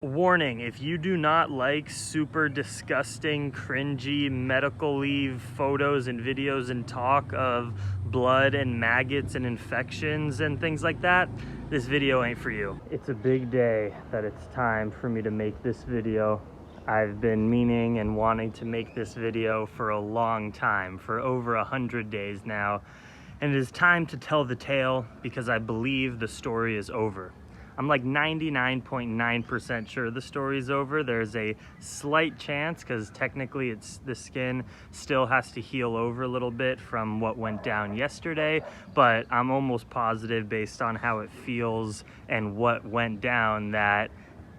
Warning, if you do not like super disgusting, cringy, medical leave photos and videos and talk of blood and maggots and infections and things like that, this video ain't for you. It's a big day that it's time for me to make this video. I've been meaning and wanting to make this video for a long time, for over 100 days now, and it is time to tell the tale because I believe the story is over. I'm like 99.9% sure the story's over. There's a slight chance, because technically the skin still has to heal over a little bit from what went down yesterday, but I'm almost positive based on how it feels and what went down that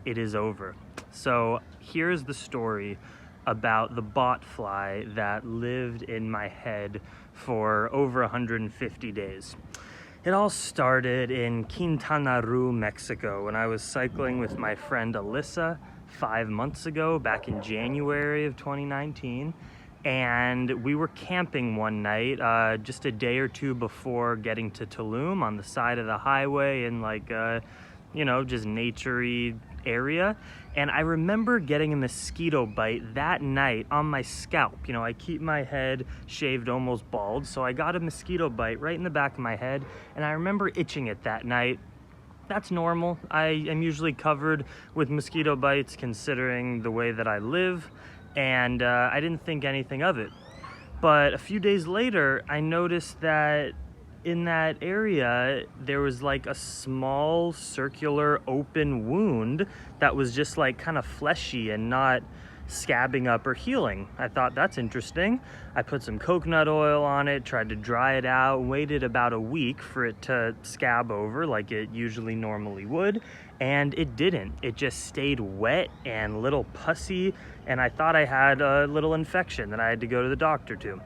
it is over. So here's the story about the bot fly that lived in my head for over 150 days. It all started in Quintana Roo, Mexico, when I was cycling with my friend Alyssa 5 months ago, back in January of 2019. And we were camping one night, just a day or two before getting to Tulum, on the side of the highway in like, just nature-y area. And I remember getting a mosquito bite that night on my scalp. You know, I keep my head shaved almost bald, so I got a mosquito bite right in the back of my head, and I remember itching it that night. That's normal. I am usually covered with mosquito bites considering the way that I live, and I didn't think anything of it. But a few days later, I noticed that in that area there was like a small circular open wound that was just like kind of fleshy and not scabbing up or healing. I thought, that's interesting. I put some coconut oil on it, tried to dry it out, waited about a week for it to scab over like it usually normally would, and it didn't. It just stayed wet and a little pussy, and I thought I had a little infection that I had to go to the doctor to.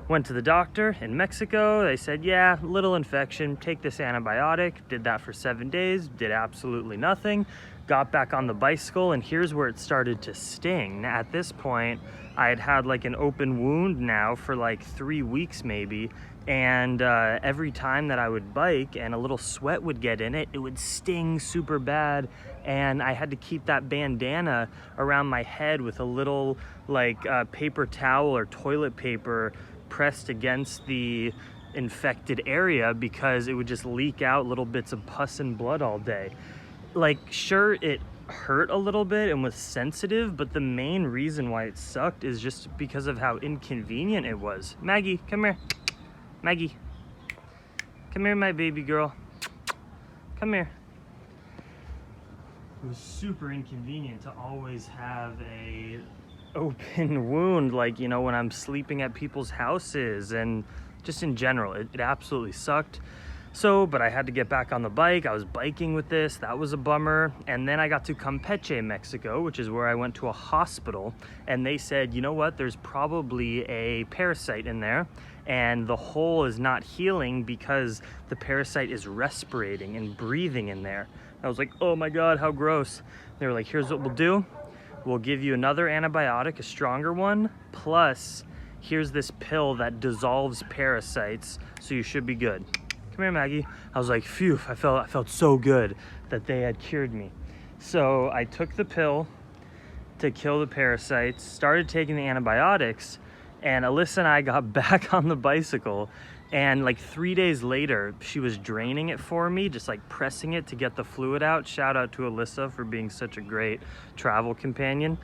Went to the doctor in Mexico. They said, yeah, little infection, take this antibiotic. Did that for 7 days, did absolutely nothing. Got back on the bicycle, and here's where it started to sting. At this point, I had had like an open wound now for like 3 weeks maybe, and every time that I would bike and a little sweat would get in it, it would sting super bad, and I had to keep that bandana around my head with a little like paper towel or toilet paper pressed against the infected area because it would just leak out little bits of pus and blood all day. Like, sure, it hurt a little bit and was sensitive, but the main reason why it sucked is just because of how inconvenient it was. Maggie, come here. Maggie, come here, my baby girl. Come here. It was super inconvenient to always have a open wound, like, you know, when I'm sleeping at people's houses, and just in general, it absolutely sucked. So, but I had to get back on the bike. I was biking with this, that was a bummer. And then I got to Campeche, Mexico, which is where I went to a hospital, and they said, you know what, there's probably a parasite in there, and the hole is not healing because the parasite is respirating and breathing in there. I was like, oh my God, how gross. They were like, here's what we'll do. We'll give you another antibiotic, a stronger one, plus here's this pill that dissolves parasites, so you should be good. Come here, Maggie. I was like, phew, I felt so good that they had cured me. So I took the pill to kill the parasites, started taking the antibiotics, and Alyssa and I got back on the bicycle, and like 3 days later, she was draining it for me, just like pressing it to get the fluid out. Shout out to Alyssa for being such a great travel companion.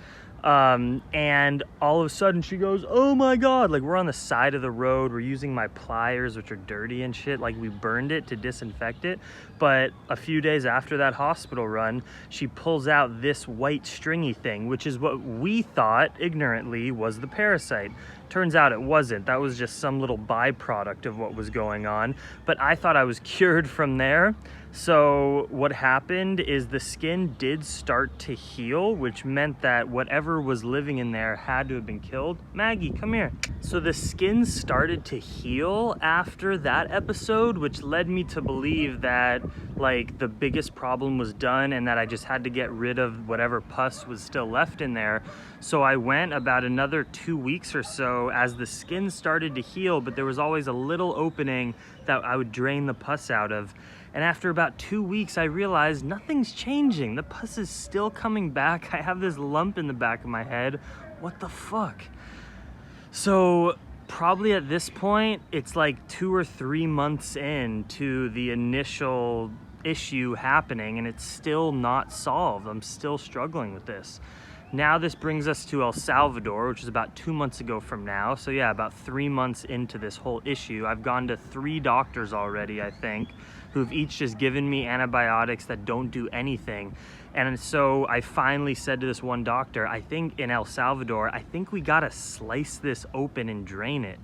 And all of a sudden she goes, oh my God, like we're on the side of the road, we're using my pliers, which are dirty and shit, like we burned it to disinfect it. But a few days after that hospital run, she pulls out this white stringy thing, which is what we thought ignorantly was the parasite. Turns out it wasn't. That was just some little byproduct of what was going on. But I thought I was cured from there. So what happened is the skin did start to heal, which meant that whatever was living in there had to have been killed. Maggie, come here. So the skin started to heal after that episode, which led me to believe that like the biggest problem was done and that I just had to get rid of whatever pus was still left in there. So I went about another 2 weeks or so as the skin started to heal, but there was always a little opening that I would drain the pus out of. And after about 2 weeks, I realized nothing's changing. The pus is still coming back. I have this lump in the back of my head. What the fuck? So probably at this point, it's like 2 or 3 months into the initial issue happening, and it's still not solved. I'm still struggling with this. Now this brings us to El Salvador, which is about 2 months ago from now. So yeah, about 3 months into this whole issue. I've gone to 3 doctors already, I think, who've each just given me antibiotics that don't do anything. And so I finally said to this one doctor, I think in El Salvador, I think we gotta slice this open and drain it.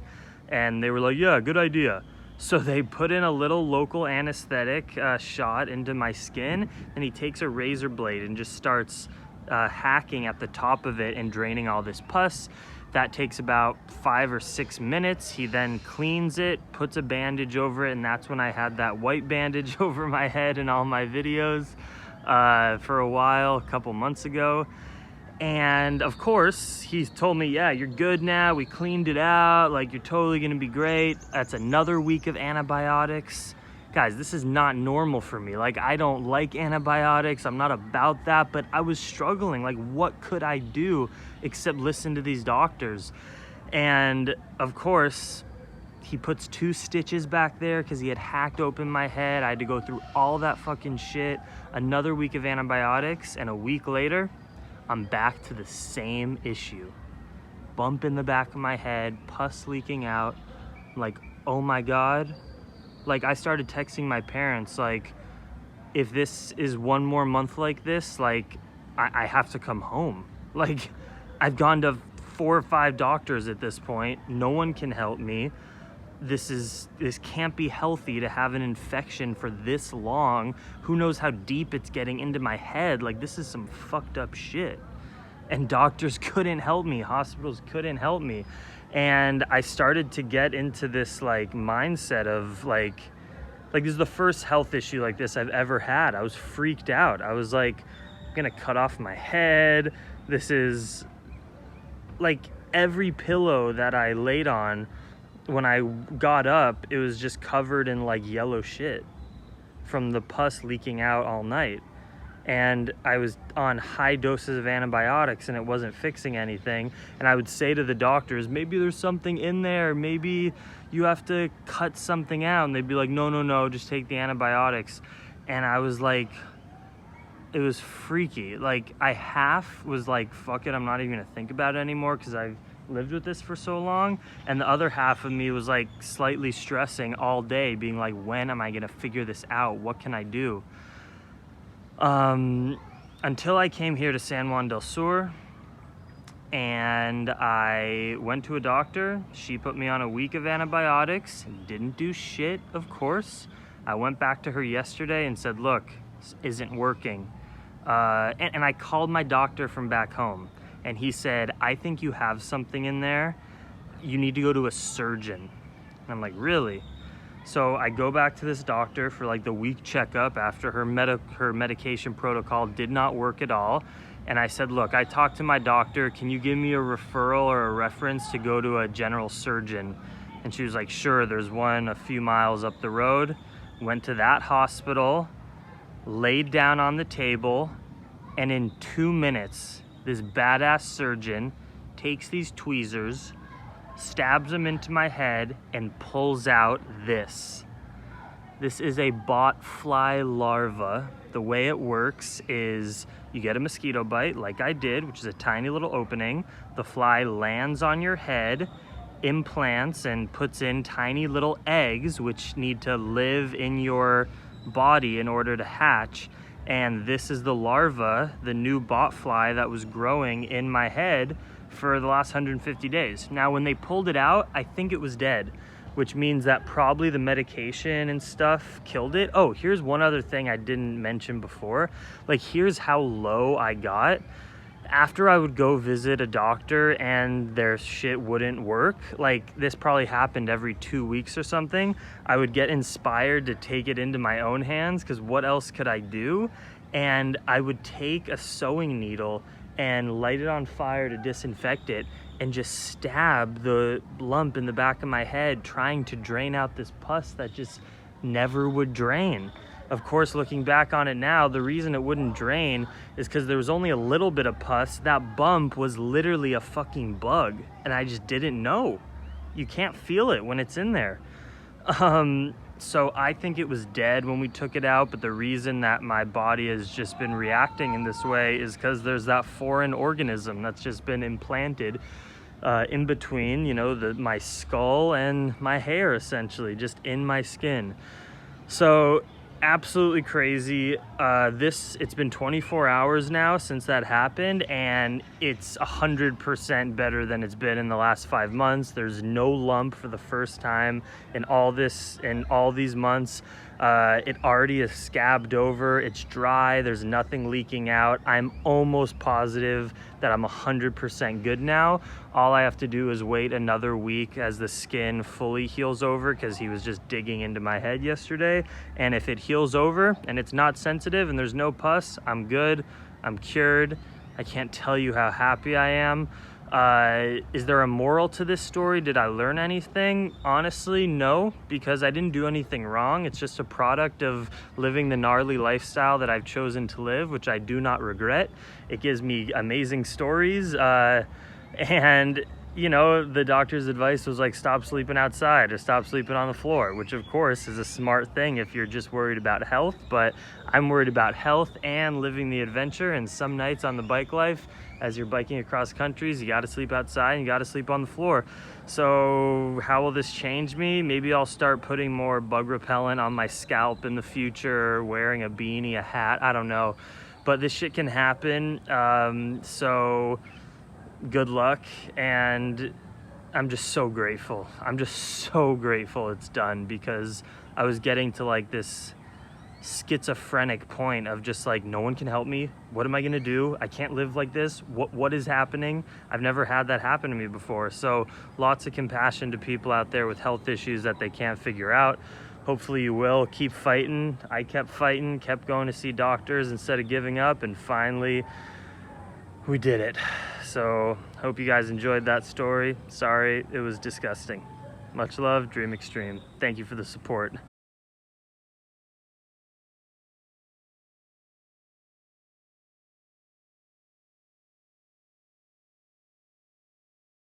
And they were like, yeah, good idea. So they put in a little local anesthetic shot into my skin, and he takes a razor blade and just starts hacking at the top of it and draining all this pus. That takes about 5 or 6 minutes. He then cleans it, puts a bandage over it, and that's when I had that white bandage over my head in all my videos for a while, a couple months ago. And of course, he told me, yeah, you're good now. We cleaned it out. Like, you're totally gonna be great. That's another week of antibiotics. Guys, this is not normal for me. Like, I don't like antibiotics. I'm not about that, but I was struggling. Like, what could I do except listen to these doctors? And of course, he puts 2 stitches back there because he had hacked open my head. I had to go through all that fucking shit. Another week of antibiotics, and a week later, I'm back to the same issue. Bump in the back of my head, pus leaking out. Like, oh my God. Like, I started texting my parents, like, if this is 1 more month like this, like, I have to come home. Like, I've gone to 4 or 5 doctors at this point. No one can help me. This can't be healthy to have an infection for this long. Who knows how deep it's getting into my head? Like, this is some fucked up shit. And doctors couldn't help me. Hospitals couldn't help me. And I started to get into this like mindset of like this is the first health issue like this I've ever had. I was freaked out. I was like, I'm gonna cut off my head. This is like every pillow that I laid on when I got up, it was just covered in like yellow shit from the pus leaking out all night. And I was on high doses of antibiotics and it wasn't fixing anything. And I would say to the doctors, maybe there's something in there, maybe you have to cut something out. And they'd be like, no, just take the antibiotics. And I was like, it was freaky. Like, I half was like, fuck it, I'm not even gonna think about it anymore because I've lived with this for so long. And the other half of me was like slightly stressing all day, being like, when am I gonna figure this out? What can I do? Until I came here to San Juan del Sur and I went to a doctor. She put me on a week of antibiotics. Didn't do shit, of course. I went back to her yesterday and said, look, this isn't working. And I called my doctor from back home and he said, I think you have something in there. You need to go to a surgeon. And I'm like, really? So I go back to this doctor for like the week checkup after her medication protocol did not work at all. And I said, look, I talked to my doctor. Can you give me a referral or a reference to go to a general surgeon? And she was like, sure, there's one a few miles up the road. Went to that hospital, laid down on the table, and in 2 minutes, this badass surgeon takes these tweezers, stabs them into my head, and pulls out this. This is a bot fly larva. The way it works is you get a mosquito bite, like I did, which is a tiny little opening. The fly lands on your head, implants, and puts in tiny little eggs, which need to live in your body in order to hatch. And this is the larva, the new bot fly that was growing in my head for the last 150 days. Now, when they pulled it out, I think it was dead, which means that probably the medication and stuff killed it. Oh, here's one other thing I didn't mention before. Like, here's how low I got. After I would go visit a doctor and their shit wouldn't work, like this probably happened every 2 weeks or something, I would get inspired to take it into my own hands because what else could I do? And I would take a sewing needle and light it on fire to disinfect it and just stab the lump in the back of my head, trying to drain out this pus that just never would drain. Of course, looking back on it now, the reason it wouldn't drain is because there was only a little bit of pus. That bump was literally a fucking bug, and I just didn't know. You can't feel it when it's in there. So I think it was dead when we took it out, but the reason that my body has just been reacting in this way is because there's that foreign organism that's just been implanted in between, you know, my skull and my hair, essentially, just in my skin. So absolutely crazy. It's been 24 hours now since that happened, and it's 100% better than it's been in the last 5 months. There's no lump for the first time in all these months. It already is scabbed over, it's dry, there's nothing leaking out. I'm almost positive that I'm 100% good now. All I have to do is wait another week as the skin fully heals over, because he was just digging into my head yesterday. And if it heals over and it's not sensitive and there's no pus, I'm good, I'm cured. I can't tell you how happy I am. Is there a moral to this story? Did I learn anything? Honestly, no, because I didn't do anything wrong. It's just a product of living the gnarly lifestyle that I've chosen to live, which I do not regret. It gives me amazing stories, and you know, the doctor's advice was like, stop sleeping outside or stop sleeping on the floor, which of course is a smart thing if you're just worried about health. But I'm worried about health and living the adventure. And some nights on the bike life, as you're biking across countries, you got to sleep outside and you got to sleep on the floor. So how will this change me? Maybe I'll start putting more bug repellent on my scalp in the future, wearing a beanie, a hat, I don't know. But this shit can happen. So good luck, and I'm just so grateful. I'm just so grateful it's done, because I was getting to like this schizophrenic point of just like, no one can help me. What am I gonna do? I can't live like this. What is happening? I've never had that happen to me before. So lots of compassion to people out there with health issues that they can't figure out. Hopefully you will keep fighting. I kept fighting, kept going to see doctors instead of giving up, and finally we did it. So hope you guys enjoyed that story. Sorry, it was disgusting. Much love, Dream Extreme. Thank you for the support.